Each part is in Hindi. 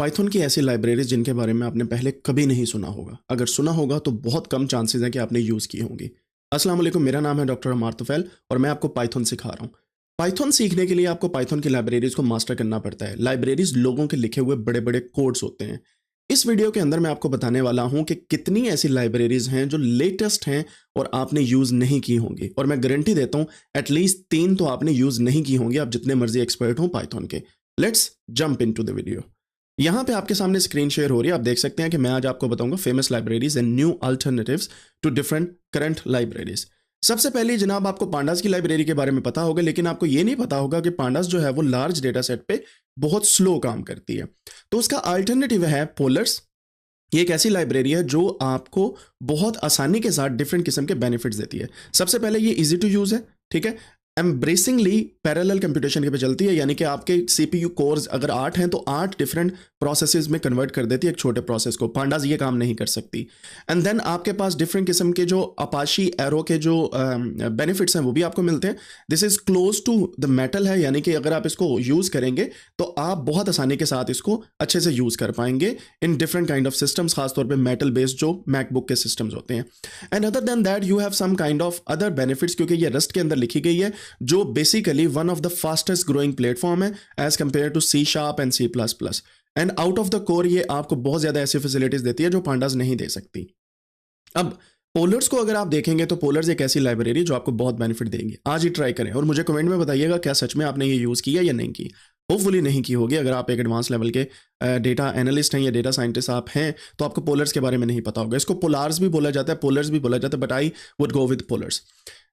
पाइथन की ऐसी लाइब्रेरीज जिनके बारे में आपने पहले कभी नहीं सुना होगा। अगर सुना होगा तो बहुत कम चांसेस हैं कि आपने यूज़ की होंगी। अस्सलाम वालेकुम, मेरा नाम है डॉक्टर अमार तुफैल और मैं आपको पाइथन सिखा रहा हूँ। पाइथन सीखने के लिए आपको पाइथन की लाइब्रेरीज को मास्टर करना पड़ता है। लाइब्रेरीज लोगों के लिखे हुए बड़े बड़े कोड्स होते हैं। इस वीडियो के अंदर मैं आपको बताने वाला हूं कि कितनी ऐसी लाइब्रेरीज हैं जो लेटेस्ट हैं और आपने यूज़ नहीं की होंगी। और मैं गारंटी देता हूं एटलीस्ट 3 तो आपने यूज़ नहीं की होंगी, आप जितने मर्जी एक्सपर्ट हों पाइथन के। Let's jump into the video. यहाँ पे आपके सामने स्क्रीन शेयर हो रही है, आप देख सकते हैं कि मैं आज आपको बताऊंगा famous libraries and new alternatives to different current libraries. सबसे पहले जनाब आपको पांडास की लाइब्रेरी के बारे में पता होगा, लेकिन आपको ये नहीं पता होगा कि पांडास जो है वो लार्ज डेटा सेट पे बहुत स्लो काम करती है। तो उसका अल्टरनेटिव है पोलर्स। ये एक ऐसी लाइब्रेरी है जो आपको बहुत आसानी के साथ डिफरेंट किस्म के बेनिफिट्स देती है। सबसे पहले ये इजी टू यूज़ है, ठीक है। एम्ब्रेसिंगली पैरेलल कंप्यूटेशन के पे चलती है, यानी कि आपके सीपीयू कोर्स अगर 8 हैं तो 8 डिफरेंट प्रोसेसेस में कन्वर्ट कर देती है एक छोटे प्रोसेस को। पांडास ये काम नहीं कर सकती। एंड देन आपके पास डिफरेंट किस्म के जो अपाची एरो के जो बेनिफिट्स हैं वो भी आपको मिलते हैं। This is close to the metal है, यानी कि अगर आप इसको यूज़ करेंगे तो आप बहुत आसानी के साथ इसको अच्छे से यूज़ कर पाएंगे in different kind of systems, खासतौर पर मेटल बेस्ड जो मैकबुक के सिस्टम्स होते हैं। And other than that you have some kind of other benefits, क्योंकि ये रस्ट के अंदर लिखी गई है जो basically one of the fastest growing platform है as compared to C sharp and C plus plus. And out of the core ये आपको बहुत ज्यादा ऐसी फैसिलिटीज देती है जो पांडास नहीं दे सकती। अब पोलर्स को अगर आप देखेंगे तो पोलर्स एक ऐसी लाइब्रेरी जो आपको बहुत बेनिफिट देंगे। आज ही ट्राई करें और मुझे कमेंट में बताइएगा क्या सच में आपने ये यूज़ किया या नहीं की। होपफुली नहीं की होगी। अगर आप एक एडवांस लेवल के डेटा एनालिस्ट हैं या डेटा साइंटिस्ट आप हैं तो आपको पोलर्स के बारे में नहीं पता होगा। इसको पोलार्स भी बोला जाता है, पोलर्स भी बोला जाता है, but I would go with Polars.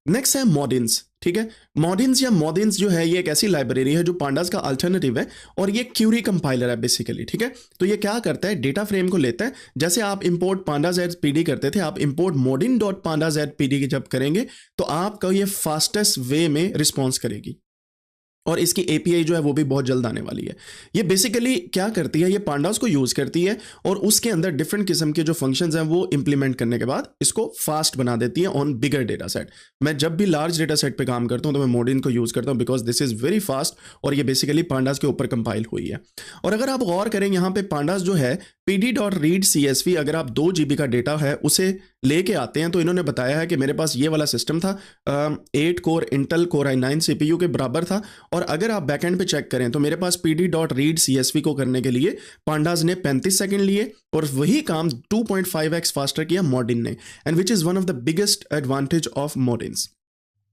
Next है मॉडिन्स, ठीक है। मॉडिन्स या मॉडिन्स जो है ये एक ऐसी लाइब्रेरी है जो पांडास का अल्टरनेटिव है और ये क्यूरी कंपाइलर है बेसिकली, ठीक है। तो ये क्या करता है, डेटा फ्रेम को लेता है। जैसे आप इंपोर्ट पांडास एट पीडी करते थे, आप import Modin dot pandas at PD जब करेंगे तो आपका ये फास्टेस्ट वे में रिस्पॉन्स करेगी और इसकी एपीआई जो है वो भी बहुत जल्द आने वाली है। ये बेसिकली क्या करती है, ये पांडास को यूज़ करती है और उसके अंदर डिफरेंट किस्म के जो फंक्शंस हैं वो इंप्लीमेंट करने के बाद इसको फास्ट बना देती है ऑन बिगर डेटा सेट। मैं जब भी लार्ज डेटा सेट पे काम करता हूँ तो मैं मॉडिन को यूज़ करता हूँ because this is very fast और ये बेसिकली पांडास के ऊपर कंपाइल हुई है। और अगर आप गौर करें यहाँ पे पांडास जो है pd.read.csv, अगर आप 2 GB का डेटा है उसे लेके आते हैं तो इन्होंने बताया है कि मेरे पास ये वाला सिस्टम था, 8 core Intel core i9 CPU के बराबर था। और अगर आप बैकएंड पे चेक करें तो मेरे पास pd.read.csv को करने के लिए पांडास ने 35 सेकंड लिए और वही काम 2.5x फास्टर किया मॉडिन ने, and which is one of the biggest advantage of Modins.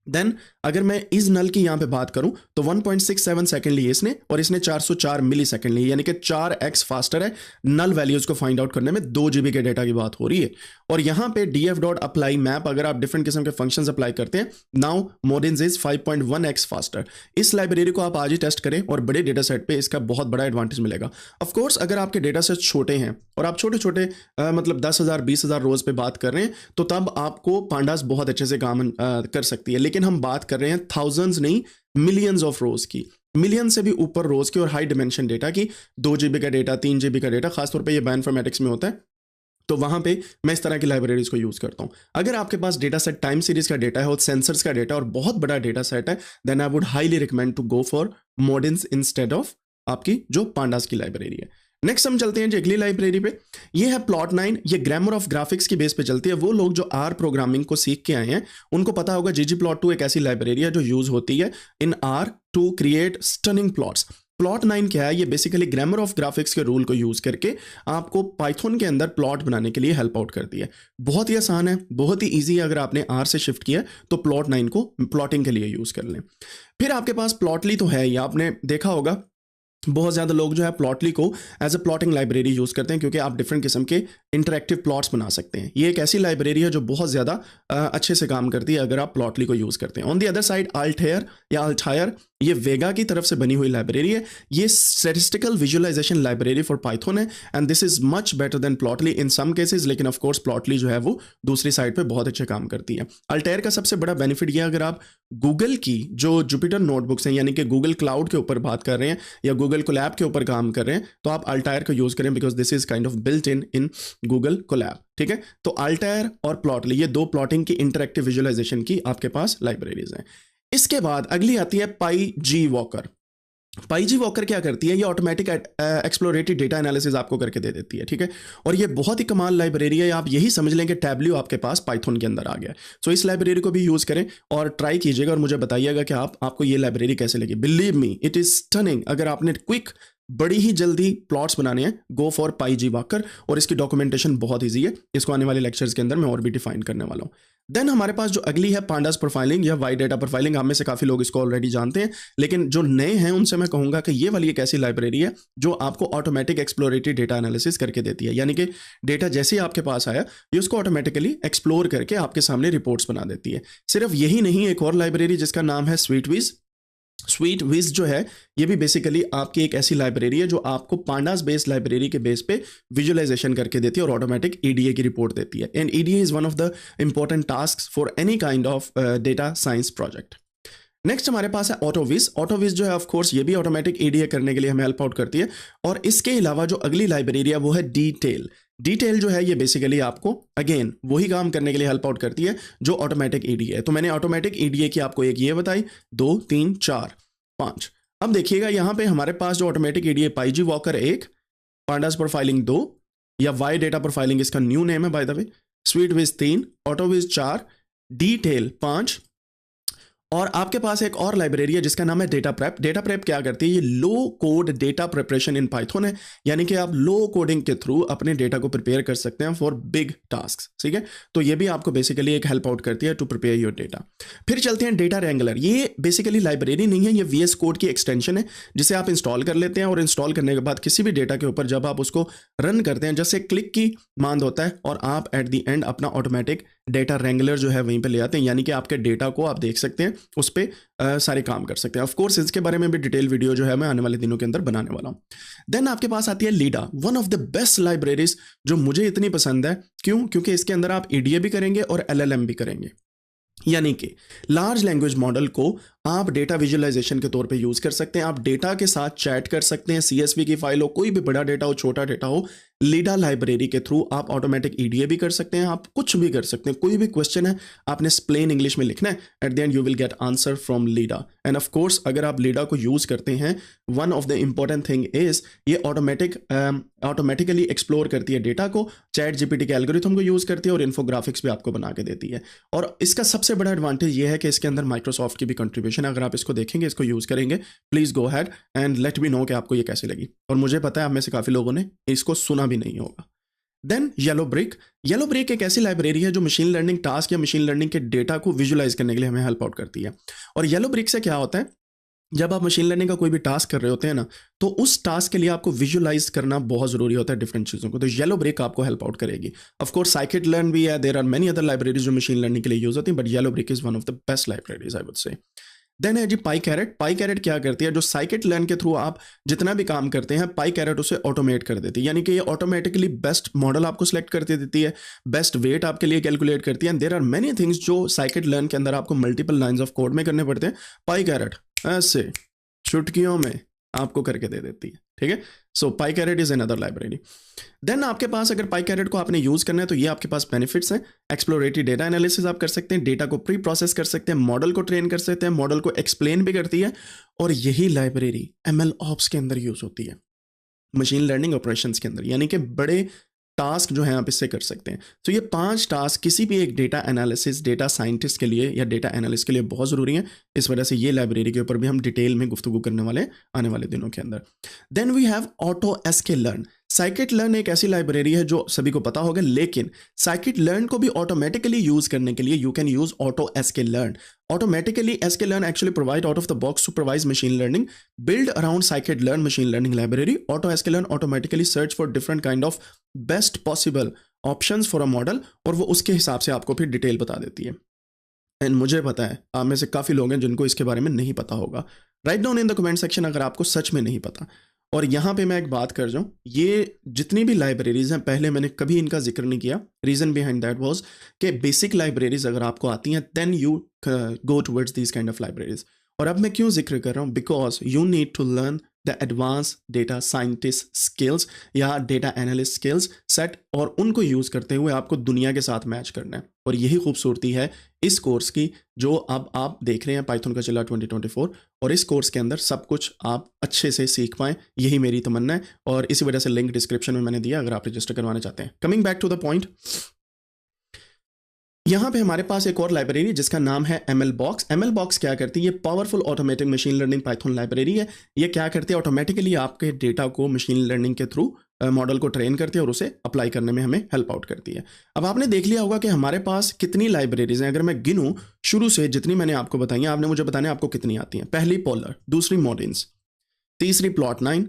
Then अगर मैं इस नल की यहाँ पे बात करूं तो 1.67 सेकंड लिए इसने और इसने 404 मिली सेकंड लिए, यानी कि 4x फास्टर है नल वैल्यूज को फाइंड आउट करने में। 2 GB के डेटा की बात हो रही है। और यहाँ पे df.apply मैप, अगर आप डिफरेंट किस्म के फंक्शंस अप्लाई करते हैं, नाउ मॉडिन्स इज 5.1x फास्टर। इस लाइब्रेरी को आप आज ही टेस्ट करें और बड़े डेटा सेट पे इसका बहुत बड़ा एडवांटेज मिलेगा। ऑफकोर्स अगर आपके डेटा सेट छोटे हैं और आप छोटे छोटे मतलब 10,000 20,000 रोज पे बात कर रहे हैं तो तब आपको पांडास बहुत अच्छे से काम कर सकती है। लेकिन हम बात कर रहे हैं थाउजेंड्स नहीं, मिलियंस ऑफ रोज की, मिलियन से भी ऊपर रोज की और हाई डिमेंशन डेटा की। 2 GB का डेटा, 3 GB का डेटा, खासतौर पे ये बायोइन्फॉर्मेटिक्स में होता है तो वहां पे मैं इस तरह की लाइब्रेरीज को यूज करता हूं। अगर आपके पास डेटा सेट टाइम सीरीज का डेटा है और सेंसर्स का डेटा और बहुत बड़ा डेटा सेट है, then I would highly recommend to go for Modins instead of आपकी जो पांडास की लाइब्रेरी है। नेक्स्ट हम चलते हैं जो अगली लाइब्रेरी पे, ये है प्लॉट9। ये ग्रामर ऑफ ग्राफिक्स की बेस पे चलती है। वो लोग जो आर प्रोग्रामिंग को सीख के आए हैं उनको पता होगा ggplot2 एक ऐसी लाइब्रेरी है जो यूज होती है in R to create stunning plots. प्लॉट9 क्या है, ये बेसिकली ग्रामर ऑफ ग्राफिक्स के रूल को यूज करके आपको पाइथन के अंदर प्लॉट बनाने के लिए हेल्प आउट करती है। बहुत ही आसान है, बहुत ही इजी है। अगर आपने आर से शिफ्ट किया तो प्लॉट9 को प्लॉटिंग के लिए यूज कर लें। फिर आपके पास प्लॉटली तो है, ये आपने देखा होगा बहुत ज़्यादा लोग जो है प्लॉटली को as a plotting library use करते हैं क्योंकि आप डिफरेंट किस्म के इंटरेक्टिव प्लॉट्स बना सकते हैं। ये एक ऐसी लाइब्रेरी है जो बहुत ज़्यादा अच्छे से काम करती है अगर आप प्लॉटली को यूज़ करते हैं। On the other side Altair या अल्टायर, ये वेगा की तरफ से बनी हुई लाइब्रेरी है। ये statistical visualisation library for Python है and this is much better than Plotly in some cases, लेकिन ऑफ कोर्स प्लॉटली जो है वो दूसरी साइड पे बहुत अच्छे काम करती है। अल्टेयर का सबसे बड़ा बेनिफिट ये, अगर आप गूगल की जो जुपिटर नोटबुक्स हैं यानी कि गूगल क्लाउड के ऊपर बात कर रहे हैं या गूगल कोलैब के ऊपर काम कर रहे हैं तो आप अल्टायर को यूज़ करें because this is kind of built in Google Colab, ठीक है। तो अल्टायर और प्लॉटली ये 2 प्लॉटिंग की इंटरेक्टिव विजुअलाइजेशन की आपके पास लाइब्रेरीज हैं। इसके बाद अगली आती है पाई जी वॉकर। पाईजी वॉकर क्या करती है, ये ऑटोमेटिक एक्सप्लोरेटरी डेटा एनालिसिस आपको करके दे देती है, ठीक है। और ये बहुत ही कमाल लाइब्रेरी है, आप यही समझ लें कि टैब्ल्यू आपके पास पाइथन के अंदर आ गया। सो इस लाइब्रेरी को भी यूज़ करें और ट्राई कीजिएगा और मुझे बताइएगा कि आपको ये लाइब्रेरी कैसे लगी। Believe me it is stunning. अगर आपने क्विक बड़ी ही जल्दी प्लॉट्स बनाने हैं, गो फॉर पाईजी वॉकर, और इसकी डॉक्यूमेंटेशन बहुत ईजी है। इसको आने वाले लेक्चर्स के अंदर मैं और भी डिफाइन करने वाला हूँ। देन हमारे पास जो अगली है पांडास प्रोफाइलिंग या वाई डेटा प्रोफाइलिंग, हम में से काफ़ी लोग इसको ऑलरेडी जानते हैं, लेकिन जो नए हैं उनसे मैं कहूँगा कि ये वाली एक ऐसी लाइब्रेरी है जो आपको ऑटोमेटिक एक्सप्लोरेटरी डेटा एनालिसिस करके देती है। यानी कि डेटा जैसे ही आपके पास आया, ये उसको ऑटोमेटिकली एक्सप्लोर करके आपके सामने रिपोर्ट्स बना देती है। सिर्फ यही नहीं, एक और लाइब्रेरी जिसका नाम है स्वीटविज। स्वीटविज जो है, ये भी बेसिकली आपकी एक ऐसी लाइब्रेरी है जो आपको पांडास बेस्ड लाइब्रेरी के बेस पे विजुअलाइजेशन करके देती है और ऑटोमेटिक ईडीए की रिपोर्ट देती है। And EDA is one of the important task for any kind of data science project. Next हमारे पास है ऑटोविज। ऑटोविज जो है ऑफ कोर्स ये भी ऑटोमेटिक ईडीए करने के लिए हमें हेल्प आउट करती है। और इसके अलावा जो अगली लाइब्रेरी है वो है डिटेल। डिटेल जो है ये बेसिकली आपको अगेन वही काम करने के लिए हेल्प आउट करती है जो ऑटोमेटिक ईडीए है। तो मैंने ऑटोमेटिक ईडीए की आपको एक ये बताई, 2 3 4 5। अब देखिएगा यहाँ पे हमारे पास जो automatic EDA PyG walker 1, pandas profiling 2 या वाई डेटा प्रोफाइलिंग इसका न्यू नेम है by the way, Sweetviz 3, AutoViz 4, dtale 5, और आपके पास एक और लाइब्रेरी है जिसका नाम है डेटा प्रेप। डेटा प्रेप क्या करती है, ये low code data preparation in Python है। यानी कि आप लो कोडिंग के थ्रू अपने डेटा को प्रिपेयर कर सकते हैं फॉर बिग टास्क, ठीक है। तो ये भी आपको बेसिकली एक हेल्प आउट करती है टू प्रिपेयर योर डेटा। फिर चलते हैं डेटा रेंगुलर। ये बेसिकली लाइब्रेरी नहीं है, ये वीएस कोड की एक्सटेंशन है जिसे आप इंस्टॉल कर लेते हैं और इंस्टॉल करने के बाद किसी भी डेटा के ऊपर जब आप उसको रन करते हैं, जैसे क्लिक की मांद होता है और आप एट द एंड अपना ऑटोमेटिक डेटा रेंगुलर जो है वहीं पे ले आते हैं। यानी कि आपके डेटा को आप देख सकते हैं, उस पर सारे काम कर सकते हैं। ऑफ कोर्स इसके बारे में भी डिटेल वीडियो जो है मैं आने वाले दिनों के अंदर बनाने वाला हूं। देन आपके पास आती है Leda, one of the best libraries जो मुझे इतनी पसंद है। क्यों? क्योंकि इसके अंदर आप ईडीए भी करेंगे और एलएलएम भी करेंगे। यानी कि लार्ज लैंग्वेज मॉडल को आप डेटा विजुअलाइजेशन के तौर पे यूज कर सकते हैं। आप डेटा के साथ चैट कर सकते हैं, सीएसवी की फाइल हो, कोई भी बड़ा डेटा हो छोटा डेटा हो, लीडा लाइब्रेरी के थ्रू आप ऑटोमेटिक ईडीए भी कर सकते हैं, आप कुछ भी कर सकते हैं। कोई भी क्वेश्चन है आपने प्लेन इंग्लिश में लिखना है, at the end you will get answer from Leda. End of course अगर आप लीडा को यूज करते हैं, one of the important thing is ये ऑटोमेटिकली एक्सप्लोर करती है डेटा को, चैट जीपीटी के एल्गोरिथम को यूज करती है और इन्फोग्राफिक्स भी आपको बना के देती है। और इसका सबसे बड़ा एडवांटेज ये है कि इसके अंदर माइक्रोसॉफ्ट की भी कंट्रीब्यूशन है। अगर आप इसको देखेंगे, इसको यूज करेंगे, please go had and let me know कि आपको ये कैसे लगी। और मुझे पता है आप में से काफी लोगों ने इसको सुना भी नहीं होगा। Then Yellowbrick. Yellowbrick एक ऐसी लाइब्रेरी है जो मशीन लर्निंग टास्क या मशीन लर्निंग के डेटा को विजुलाइज करने के लिए हमें हेल्प आउट करती है। और येलो ब्रिक से क्या होता है, जब आप मशीन लर्निंग का कोई भी टास्क कर रहे होते हैं ना, तो उस टास्क के लिए आपको विजुलाइज करना बहुत जरूरी होता है डिफरेंट चीज़ों को। तो येलो ब्रिक आपको हेल्प आउट करेगी। ऑफ कोर्स साइकिट लर्न भी है, there are many other libraries जो मशीन लर्निंग के लिए यूज होती है, but Yellowbrick is one of the best libraries I would say. Then है जी पाई कैरेट। पाई कैरेट क्या करती है, जो साइकिट लर्न के थ्रू आप जितना भी काम करते हैं, पाई कैरेट उसे ऑटोमेट कर देती है। यानी कि ये ऑटोमेटिकली बेस्ट मॉडल आपको सिलेक्ट करके देती है, बेस्ट वेट आपके लिए कैलकुलेट करती है। देयर आर मेनी थिंग्स जो साइकिट लर्न के अंदर आपको मल्टीपल लाइंस ऑफ कोड में करने पड़ते हैं, पाई कैरेट ऐसे चुटकियों में आपको करके दे देती है, ठीक है। So PyCaret is another library. Then आपके पास अगर पाई कैरेट को आपने यूज करना है तो ये आपके पास बेनिफिट्स हैं। एक्सप्लोरेटरी डेटा एनालिसिस आप कर सकते हैं, डेटा को प्री प्रोसेस कर सकते हैं, मॉडल को ट्रेन कर सकते हैं, मॉडल को एक्सप्लेन भी करती है। और यही लाइब्रेरी एमएल ऑप्स के अंदर यूज होती है, मशीन लर्निंग ऑपरेशंस के अंदर। यानी कि बड़े टास्क जो है आप इससे कर सकते हैं। तो ये 5 टास्क किसी भी एक डेटा एनालिसिस, डेटा साइंटिस्ट के लिए या डेटा एनालिस्ट के लिए बहुत ज़रूरी है। इस वजह से ये लाइब्रेरी के ऊपर भी हम डिटेल में गुफ्तगू करने वाले आने वाले दिनों के अंदर। Then we have auto sk learn. Scikit learn एक ऐसी लाइब्रेरी है जो सभी को पता होगा, लेकिन साइकिट लर्न को भी ऑटोमेटिकली यूज करने के लिए you can use auto sk learn. Automatically, sklearn actually provide out of the box supervised machine learning build around scikit-learn machine learning library. Auto sklearn automatically search for different kind of best possible options for a model और वो उसके हिसाब से आपको फिर डिटेल बता देती है। एंड मुझे पता है आप में से काफ़ी लोग हैं जिनको इसके बारे में नहीं पता होगा। Write down in the comment section अगर आपको सच में नहीं पता। और यहाँ पे मैं एक बात कर जाऊँ, ये जितनी भी लाइब्रेरीज हैं पहले मैंने कभी इनका जिक्र नहीं किया। रीज़न बिहाइंड दैट वाज कि बेसिक लाइब्रेरीज अगर आपको आती हैं then you go towards these kind of libraries. और अब मैं क्यों जिक्र कर रहा हूँ, because you need to learn the advance data scientist skills या डेटा एनालिस्ट स्किल्स सेट, और उनको यूज़ करते हुए आपको दुनिया के साथ मैच करना है। और यही खूबसूरती है इस कोर्स की जो अब आप देख रहे हैं, पाइथन का चिल्ला 2024। और इस कोर्स के अंदर सब कुछ आप अच्छे से सीख पाएँ, यही मेरी तमन्ना है। और इसी वजह से लिंक डिस्क्रिप्शन में मैंने दिया अगर आप रजिस्टर करवाना चाहते हैं। Coming back to the point, यहाँ पे हमारे पास एक और लाइब्रेरी जिसका नाम है ML Box। ML Box क्या करती है? ये powerful automatic machine learning Python library है। ये क्या करती है? ऑटोमेटिकली आपके डेटा को मशीन लर्निंग के थ्रू मॉडल को ट्रेन करती है और उसे अप्लाई करने में हमें हेल्प आउट करती है। अब आपने देख लिया होगा कि हमारे पास कितनी लाइब्रेरीज हैं। अगर मैं गिनूं शुरू से जितनी मैंने आपको बताई हैं, आपने मुझे बताने आपको कितनी आती हैं। पहली पोलर, दूसरी मॉडिन्स, तीसरी प्लॉट9,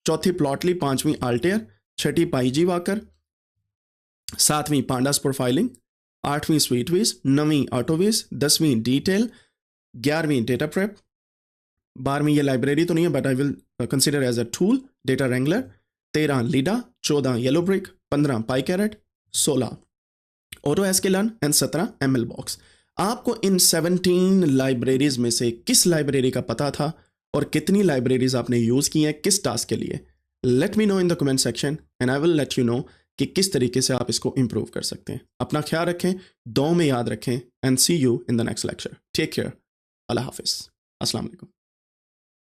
चौथी प्लॉटली, पांचवीं आल्टेयर, छठी पाईजी वाकर, सातवीं पांडास प्रोफाइलिंग, आठवीं स्वीटविज, नवीं ऑटोविज, 10वीं डिटेल, 11वीं डेटा प्रेप, 12वीं ये लाइब्रेरी तो नहीं है but I will consider as a tool, data wrangler, 13 LIDA, 14 Yellowbrick, 15 PyCaret, 16 auto sklearn and 17 ML Box। आपको इन 17 लाइब्रेरीज में से किस लाइब्रेरी का पता था और कितनी लाइब्रेरीज आपने यूज की हैं किस टास्क के लिए? Let me know in the comment section and I will let you know कि किस तरीके से आप इसको इंप्रूव कर सकते हैं। अपना ख्याल रखें, दुआओं में याद रखें, and see you in the next lecture. Take care, अल्लाह हाफिज, अस्सलाम वालेकुम।